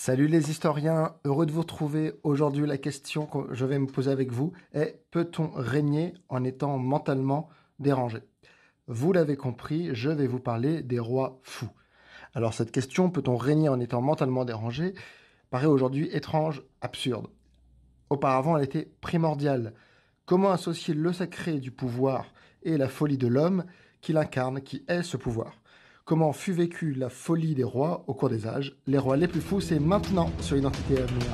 Salut les historiens, heureux de vous retrouver. Aujourd'hui, la question que je vais me poser avec vous est: peut-on régner en étant mentalement dérangé? Vous l'avez compris, je vais vous parler des rois fous. Alors cette question, peut-on régner en étant mentalement dérangé, paraît aujourd'hui étrange, absurde. Auparavant, elle était primordiale. Comment associer le sacré du pouvoir et la folie de l'homme qui l'incarne, qui est ce pouvoir? Comment fut vécue la folie des rois au cours des âges? Les rois les plus fous, c'est maintenant sur Identité à venir.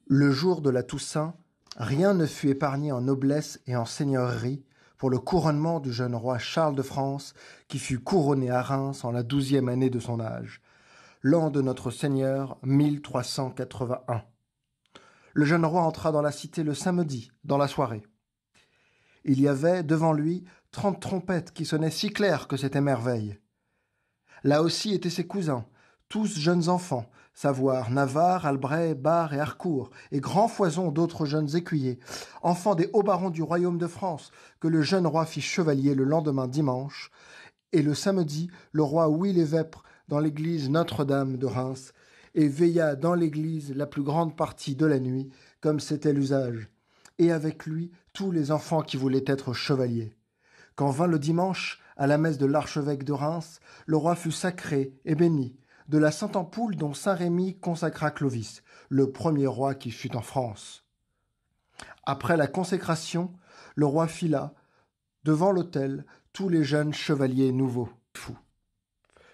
Le jour de la Toussaint, rien ne fut épargné en noblesse et en seigneurie pour le couronnement du jeune roi Charles de France, qui fut couronné à Reims en la 12e année de son âge, l'an de notre Seigneur 1381. Le jeune roi entra dans la cité le samedi, dans la soirée. Il y avait devant lui 30 trompettes qui sonnaient si clair que c'était merveille. Là aussi étaient ses cousins, tous jeunes enfants, savoir Navarre, Albret, Bar et Harcourt, et grand foison d'autres jeunes écuyers, enfants des hauts barons du royaume de France, que le jeune roi fit chevalier le lendemain dimanche, et le samedi, le roi ouït les vêpres dans l'église Notre-Dame de Reims, et veilla dans l'église la plus grande partie de la nuit, comme c'était l'usage, et avec lui tous les enfants qui voulaient être chevaliers. Quand vint le dimanche, à la messe de l'archevêque de Reims, le roi fut sacré et béni, de la sainte ampoule dont saint Rémy consacra Clovis, le premier roi qui fut en France. Après la consécration, le roi fila, devant l'autel, tous les jeunes chevaliers nouveaux, fous.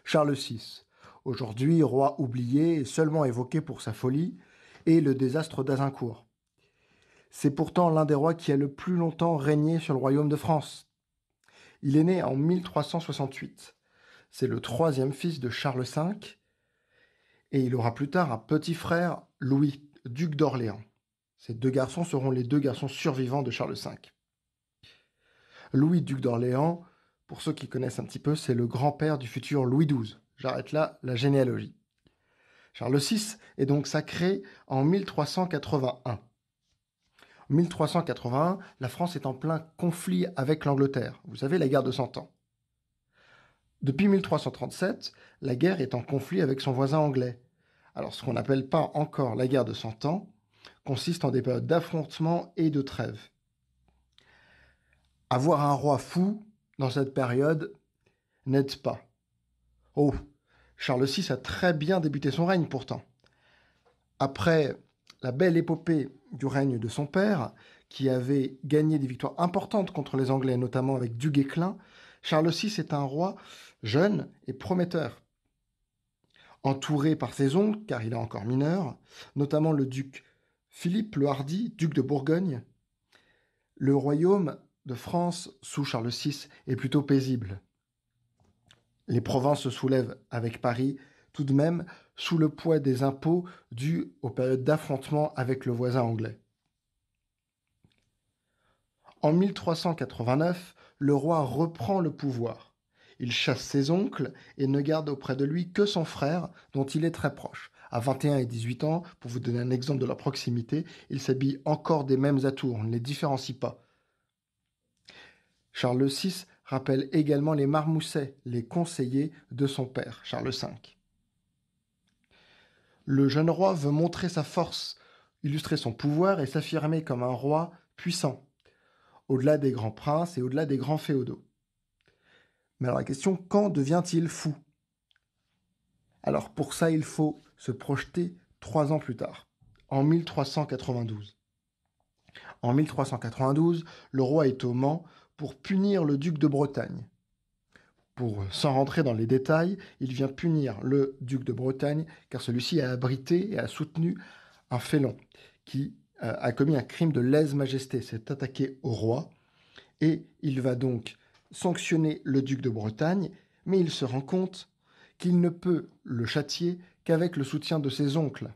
Charles VI, aujourd'hui roi oublié et seulement évoqué pour sa folie, et le désastre d'Azincourt. C'est pourtant l'un des rois qui a le plus longtemps régné sur le royaume de France. Il est né en 1368. C'est le troisième fils de Charles V, et il aura plus tard un petit frère, Louis, duc d'Orléans. Ces deux garçons seront les deux garçons survivants de Charles V. Louis, duc d'Orléans, pour ceux qui connaissent un petit peu, c'est le grand-père du futur Louis XII. J'arrête là la généalogie. Charles VI est donc sacré en 1381. En 1381, la France est en plein conflit avec l'Angleterre. Vous savez, la guerre de Cent Ans. Depuis 1337, la guerre est en conflit avec son voisin anglais. Alors, ce qu'on n'appelle pas encore la guerre de Cent Ans consiste en des périodes d'affrontement et de trêve. Avoir un roi fou dans cette période n'aide pas. Oh, Charles VI a très bien débuté son règne pourtant. Après la belle épopée du règne de son père, qui avait gagné des victoires importantes contre les Anglais, notamment avec Du Guesclin, Charles VI est un roi jeune et prometteur. Entouré par ses oncles, car il est encore mineur, notamment le duc Philippe le Hardi, duc de Bourgogne, le royaume de France sous Charles VI est plutôt paisible. Les provinces se soulèvent avec Paris, tout de même sous le poids des impôts dus aux périodes d'affrontement avec le voisin anglais. En 1389, le roi reprend le pouvoir. Il chasse ses oncles et ne garde auprès de lui que son frère, dont il est très proche. À 21 et 18 ans, pour vous donner un exemple de la proximité, il s'habille encore des mêmes atours, on ne les différencie pas. Charles VI rappelle également les marmoussets, les conseillers de son père, Charles V. Le jeune roi veut montrer sa force, illustrer son pouvoir et s'affirmer comme un roi puissant, au-delà des grands princes et au-delà des grands féodaux. Mais alors la question, quand devient-il fou? Alors pour ça, il faut se projeter 3 ans plus tard, en 1392. En 1392, le roi est au Mans pour punir le duc de Bretagne. Sans rentrer dans les détails, il vient punir le duc de Bretagne car celui-ci a abrité et a soutenu un félon qui a commis un crime de lèse-majesté, s'est attaqué au roi, et il va donc sanctionner le duc de Bretagne, mais il se rend compte qu'il ne peut le châtier qu'avec le soutien de ses oncles.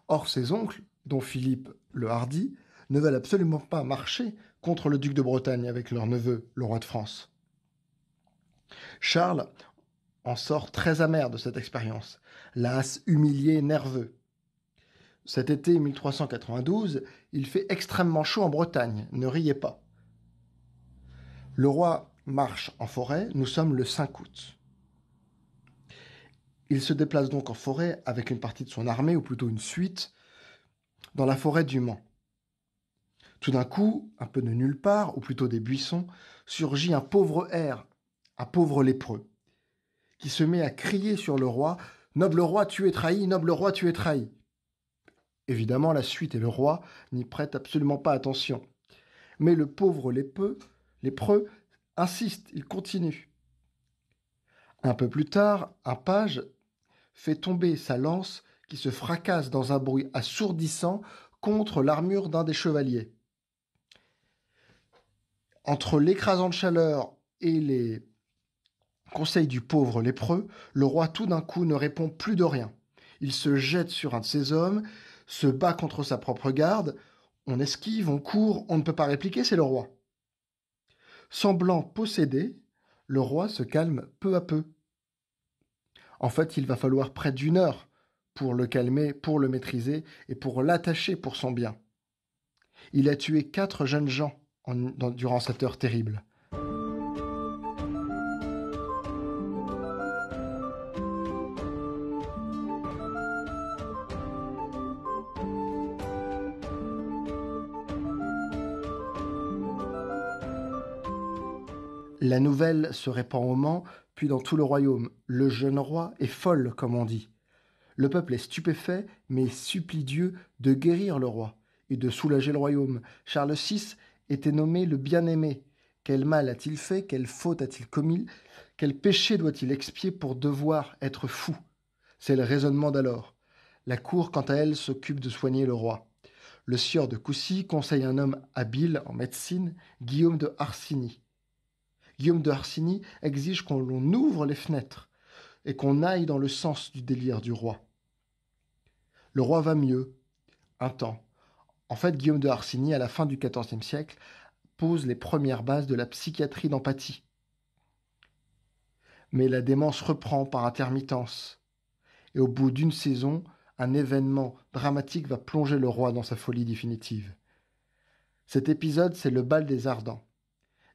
Or, ses oncles, dont Philippe le Hardi, ne veulent absolument pas marcher contre le duc de Bretagne avec leur neveu, le roi de France. Charles en sort très amer de cette expérience, las, humilié, nerveux. Cet été 1392, il fait extrêmement chaud en Bretagne, ne riez pas. Le roi marche en forêt, nous sommes le 5 août. Il se déplace donc en forêt avec une partie de son armée, ou plutôt une suite, dans la forêt du Mans. Tout d'un coup, un peu de nulle part, ou plutôt des buissons, surgit un pauvre hère, un pauvre lépreux, qui se met à crier sur le roi « Noble roi, tu es trahi, noble roi, tu es trahi !» Évidemment, la suite et le roi n'y prêtent absolument pas attention. Mais le pauvre lépreux insiste, il continue. Un peu plus tard, un page fait tomber sa lance qui se fracasse dans un bruit assourdissant contre l'armure d'un des chevaliers. Entre l'écrasante chaleur et les conseils du pauvre lépreux, le roi tout d'un coup ne répond plus de rien. Il se jette sur un de ses hommes, se bat contre sa propre garde, on esquive, on court, on ne peut pas répliquer, c'est le roi. Semblant possédé, le roi se calme peu à peu. En fait, il va falloir près d'une heure pour le calmer, pour le maîtriser et pour l'attacher pour son bien. Il a tué 4 jeunes gens durant cette heure terrible. La nouvelle se répand au Mans, puis dans tout le royaume. Le jeune roi est folle, comme on dit. Le peuple est stupéfait, mais supplie Dieu de guérir le roi et de soulager le royaume. Charles VI était nommé le bien-aimé. Quel mal a-t-il fait? Quelle faute a-t-il commis? Quel péché doit-il expier pour devoir être fou? C'est le raisonnement d'alors. La cour, quant à elle, s'occupe de soigner le roi. Le sieur de Coucy conseille un homme habile en médecine, Guillaume de Harsigny. Guillaume de Harsigny exige qu'on ouvre les fenêtres et qu'on aille dans le sens du délire du roi. Le roi va mieux, un temps. En fait, Guillaume de Harsigny, à la fin du XIVe siècle, pose les premières bases de la psychiatrie d'empathie. Mais la démence reprend par intermittence. Et au bout d'une saison, un événement dramatique va plonger le roi dans sa folie définitive. Cet épisode, c'est le bal des Ardents.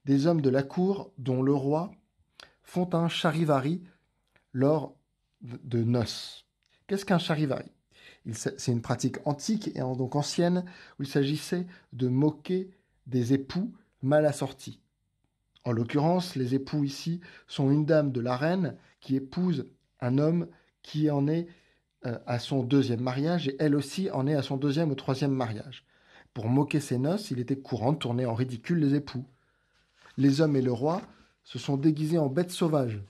Des hommes de la cour, dont le roi, font un charivari lors de noces. Qu'est-ce qu'un charivari? C'est une pratique antique et donc ancienne où il s'agissait de moquer des époux mal assortis. En l'occurrence, les époux ici sont une dame de la reine qui épouse un homme qui en est à son 2e mariage et elle aussi en est à son 2e ou 3e mariage. Pour moquer ces noces, il était courant de tourner en ridicule les époux. Les hommes et le roi se sont déguisés en bêtes sauvages.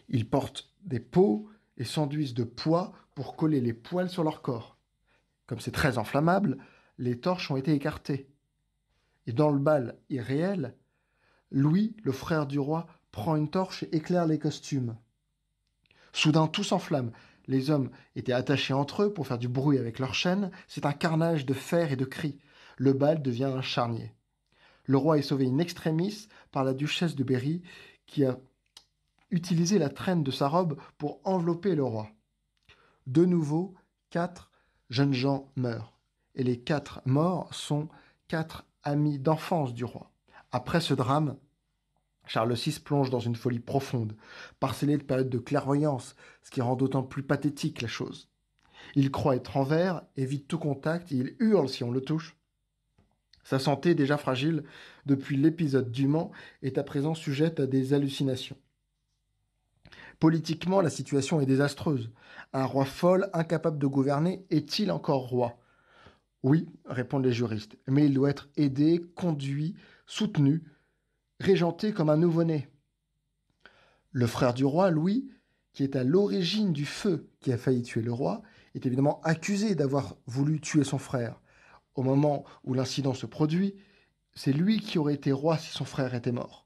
Ils portent des peaux et s'enduisent de pois pour coller les poils sur leur corps. Comme c'est très inflammable, les torches ont été écartées. Et dans le bal irréel, Louis, le frère du roi, prend une torche et éclaire les costumes. Soudain, tout s'enflamme. Les hommes étaient attachés entre eux pour faire du bruit avec leurs chaînes. C'est un carnage de fer et de cris. Le bal devient un charnier. Le roi est sauvé in extremis par la duchesse de Berry qui a utilisé la traîne de sa robe pour envelopper le roi. De nouveau, 4 jeunes gens meurent. Et les 4 morts sont 4 amis d'enfance du roi. Après ce drame, Charles VI plonge dans une folie profonde, parcellée de périodes de clairvoyance, ce qui rend d'autant plus pathétique la chose. Il croit être en vert, évite tout contact et il hurle si on le touche. Sa santé, déjà fragile depuis l'épisode du Mans, est à présent sujette à des hallucinations. Politiquement, la situation est désastreuse. Un roi folle, incapable de gouverner, est-il encore roi? Oui, répondent les juristes, mais il doit être aidé, conduit, soutenu, régenté comme un nouveau-né. Le frère du roi, Louis, qui est à l'origine du feu qui a failli tuer le roi, est évidemment accusé d'avoir voulu tuer son frère. Au moment où l'incident se produit, c'est lui qui aurait été roi si son frère était mort.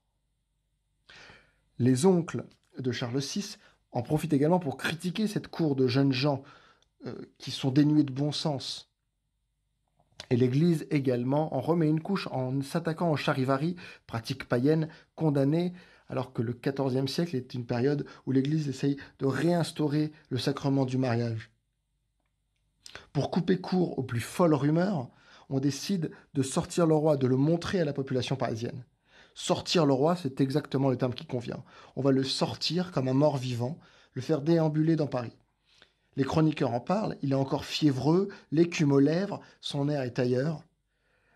Les oncles de Charles VI en profitent également pour critiquer cette cour de jeunes gens qui sont dénués de bon sens. Et l'Église également en remet une couche en s'attaquant au charivari, pratique païenne condamnée, alors que le XIVe siècle est une période où l'Église essaye de réinstaurer le sacrement du mariage. Pour couper court aux plus folles rumeurs, on décide de sortir le roi, de le montrer à la population parisienne. Sortir le roi, c'est exactement le terme qui convient. On va le sortir comme un mort vivant, le faire déambuler dans Paris. Les chroniqueurs en parlent, il est encore fiévreux, l'écume aux lèvres, son air est ailleurs.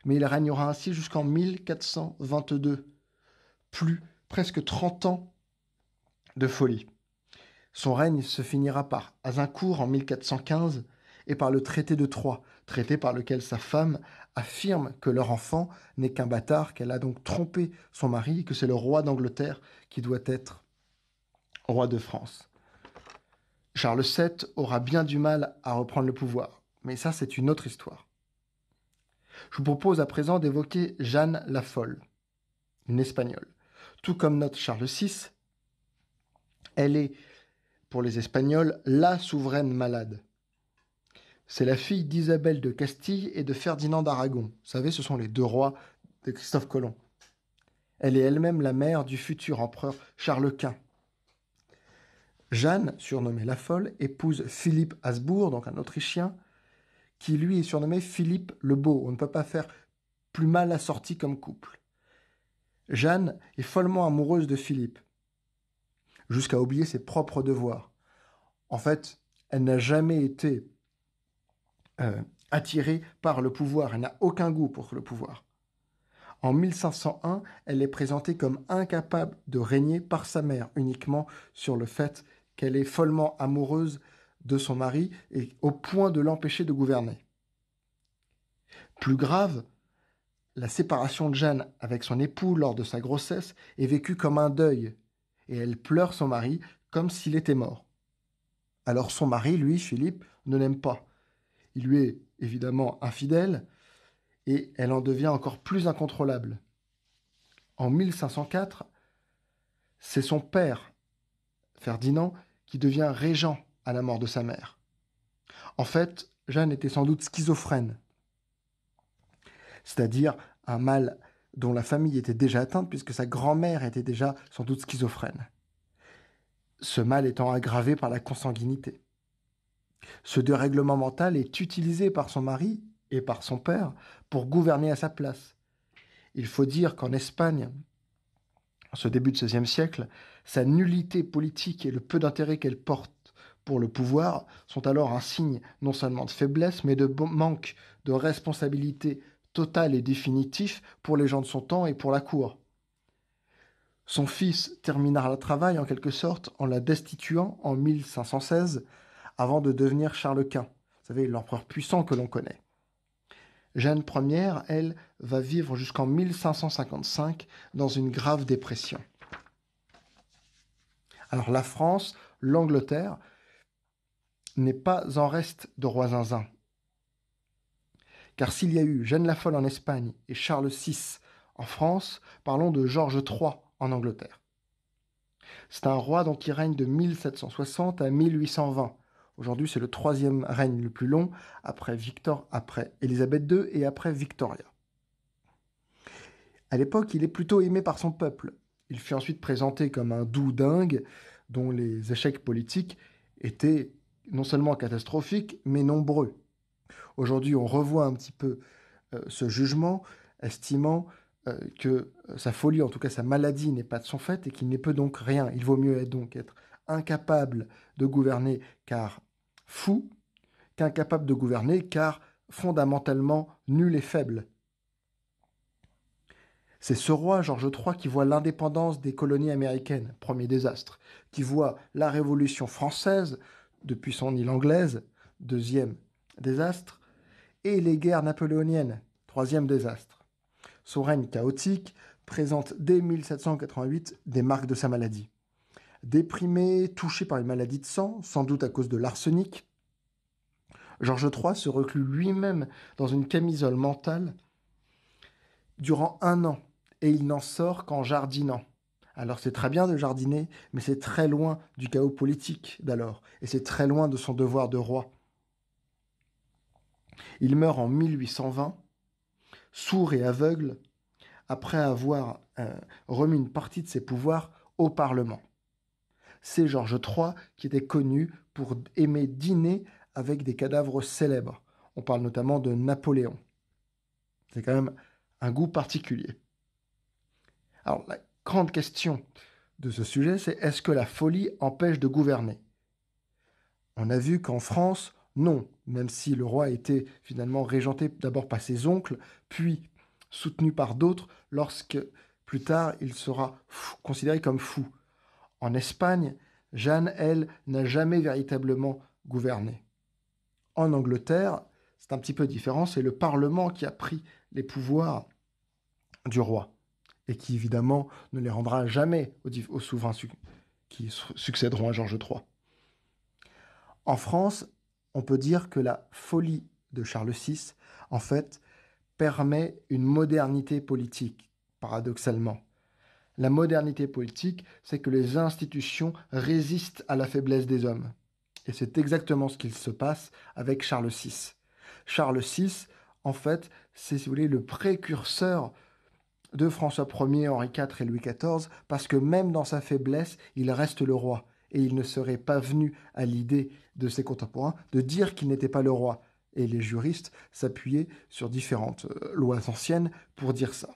Mais il régnera ainsi jusqu'en 1422. Plus presque 30 ans de folie. Son règne se finira par Azincourt en 1415 et par le traité de Troyes, traité par lequel sa femme affirme que leur enfant n'est qu'un bâtard, qu'elle a donc trompé son mari, que c'est le roi d'Angleterre qui doit être roi de France. Charles VII aura bien du mal à reprendre le pouvoir, mais ça c'est une autre histoire. Je vous propose à présent d'évoquer Jeanne la Folle, une Espagnole. Tout comme notre Charles VI, elle est, pour les Espagnols, la souveraine malade. C'est la fille d'Isabelle de Castille et de Ferdinand d'Aragon. Vous savez, ce sont les deux rois de Christophe Colomb. Elle est elle-même la mère du futur empereur Charles Quint. Jeanne, surnommée la Folle, épouse Philippe Habsbourg, donc un Autrichien, qui lui est surnommé Philippe le Beau. On ne peut pas faire plus mal assorti comme couple. Jeanne est follement amoureuse de Philippe, jusqu'à oublier ses propres devoirs. En fait, elle n'a jamais été attirée par le pouvoir, elle n'a aucun goût pour le pouvoir. En 1501, elle est présentée comme incapable de régner par sa mère, uniquement sur le fait qu'elle est follement amoureuse de son mari et au point de l'empêcher de gouverner. Plus grave, la séparation de Jeanne avec son époux lors de sa grossesse est vécue comme un deuil, et elle pleure son mari comme s'il était mort. Alors son mari, lui, Philippe, ne l'aime pas. Il lui est évidemment infidèle, et elle en devient encore plus incontrôlable. En 1504, c'est son père, Ferdinand, qui devient régent à la mort de sa mère. En fait, Jeanne était sans doute schizophrène, c'est-à-dire un mal dont la famille était déjà atteinte puisque sa grand-mère était déjà sans doute schizophrène. Ce mal étant aggravé par la consanguinité. Ce dérèglement mental est utilisé par son mari et par son père pour gouverner à sa place. Il faut dire qu'en Espagne, en ce début de XVIe siècle, sa nullité politique et le peu d'intérêt qu'elle porte pour le pouvoir sont alors un signe non seulement de faiblesse, mais de manque de responsabilité totale et définitif pour les gens de son temps et pour la cour. Son fils terminera le travail en quelque sorte en la destituant en 1516 avant de devenir Charles Quint, vous savez, l'empereur puissant que l'on connaît. Jeanne Ière, elle, va vivre jusqu'en 1555 dans une grave dépression. Alors la France, l'Angleterre, n'est pas en reste de roi zinzin. Car s'il y a eu Jeanne la Folle en Espagne et Charles VI en France, parlons de Georges III en Angleterre. C'est un roi donc qui règne de 1760 à 1820. Aujourd'hui, c'est le troisième règne le plus long, après Élisabeth II et après Victoria. À l'époque, il est plutôt aimé par son peuple. Il fut ensuite présenté comme un doux dingue dont les échecs politiques étaient non seulement catastrophiques, mais nombreux. Aujourd'hui, on revoit un petit peu ce jugement, estimant que sa folie, en tout cas sa maladie, n'est pas de son fait et qu'il n'y peut donc rien. Il vaut mieux donc être incapable de gouverner car fou, qu'incapable de gouverner car fondamentalement nul et faible. C'est ce roi, Georges III, qui voit l'indépendance des colonies américaines, premier désastre, qui voit la Révolution française, depuis son île anglaise, deuxième désastre, et les guerres napoléoniennes, troisième désastre. Son règne chaotique présente dès 1788 des marques de sa maladie. Déprimé, touché par une maladie de sang, sans doute à cause de l'arsenic, Georges III se reclut lui-même dans une camisole mentale durant 1 an, et il n'en sort qu'en jardinant. Alors c'est très bien de jardiner, mais c'est très loin du chaos politique d'alors, et c'est très loin de son devoir de roi. Il meurt en 1820, sourd et aveugle, après avoir remis une partie de ses pouvoirs au Parlement. C'est Georges III qui était connu pour aimer dîner avec des cadavres célèbres. On parle notamment de Napoléon. C'est quand même un goût particulier. Alors, la grande question de ce sujet, c'est est-ce que la folie empêche de gouverner? On a vu qu'en France, non, même si le roi était finalement régenté d'abord par ses oncles, puis soutenu par d'autres, lorsque plus tard il sera considéré comme fou. En Espagne, Jeanne, elle, n'a jamais véritablement gouverné. En Angleterre, c'est un petit peu différent, c'est le Parlement qui a pris les pouvoirs du roi et qui évidemment ne les rendra jamais aux souverains qui succéderont à Georges III. En France, on peut dire que la folie de Charles VI, en fait, permet une modernité politique, paradoxalement. La modernité politique, c'est que les institutions résistent à la faiblesse des hommes. Et c'est exactement ce qu'il se passe avec Charles VI. Charles VI, en fait, c'est, si vous voulez, le précurseur de François Ier, Henri IV et Louis XIV, parce que même dans sa faiblesse, il reste le roi. Et il ne serait pas venu à l'idée de ses contemporains de dire qu'il n'était pas le roi. Et les juristes s'appuyaient sur différentes lois anciennes pour dire ça.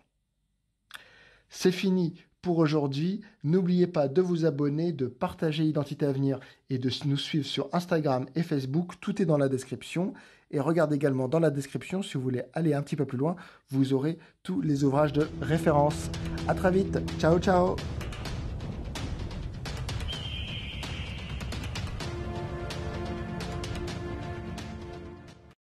C'est fini pour aujourd'hui. N'oubliez pas de vous abonner, de partager Identité à venir et de nous suivre sur Instagram et Facebook. Tout est dans la description. Et regardez également dans la description, si vous voulez aller un petit peu plus loin, vous aurez tous les ouvrages de référence. À très vite. Ciao, ciao.